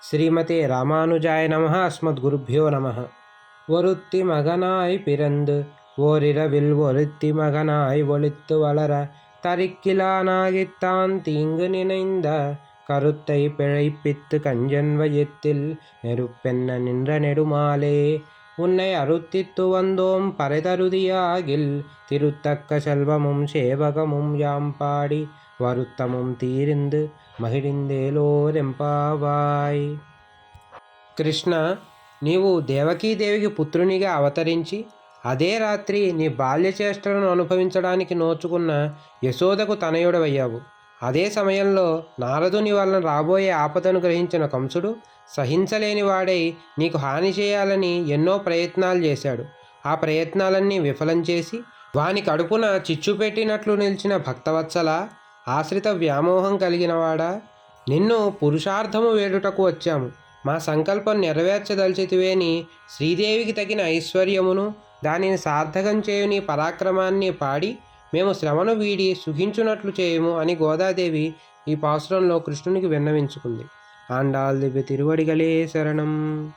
ஸ்ரீமதே ராமானுஜாய நமः. அஸ்மத்குருப்யோ நமः. ஒருத்தி மகனாய் பிறந்து ஓரிரவில் ஒருத்தி மகனாய் ஒளித்து வளர தரிக்கிலானாகித்தான் தீங்கு நினைந்த கருத்தை பிழைப்பித்து கஞ்சன் வயத்தில் நெருப்பென்ன நின்ற நெடுமாலே உன்னை அருத்தித்து வந்தோம் பறைதருதியாகில் திருத்தக்க செல்வமும் சேவகமும் யாம் பாடி வருத்தமும் తీరిందు మహిళిందేలోరెంపావాయ్. కృష్ణ, నీవు దేవకీదేవికి పుత్రునిగా అవతరించి అదే రాత్రి నీ బాల్యచేష్టలను అనుభవించడానికి నోచుకున్న యశోదకు తనయుడవయ్యావు. అదే సమయంలో నారదుని వలన రాబోయే ఆపదను గ్రహించిన కంసుడు సహించలేని వాడై నీకు హాని చేయాలని ఎన్నో ప్రయత్నాలు చేశాడు. ఆ ప్రయత్నాలన్నీ విఫలం చేసి వాని కడుపున చిచ్చు పెట్టినట్లు నిలిచిన భక్తవత్సల, ఆశ్రిత వ్యామోహం కలిగినవాడా, నిన్ను పురుషార్థము వేడుటకు వచ్చాము. మా సంకల్పం నెరవేర్చదలిచితివేని శ్రీదేవికి తగిన ఐశ్వర్యమును దానిని సార్థకం చేయు నీ పరాక్రమాన్ని పాడి మేము శ్రమను వీడి సుఖించునట్లు చేయము అని గోదాదేవి ఈ పాసురంలో కృష్ణునికి విన్నవించుకుంది. ఆండాల్ దివ్య తిరువడిగలే శరణం.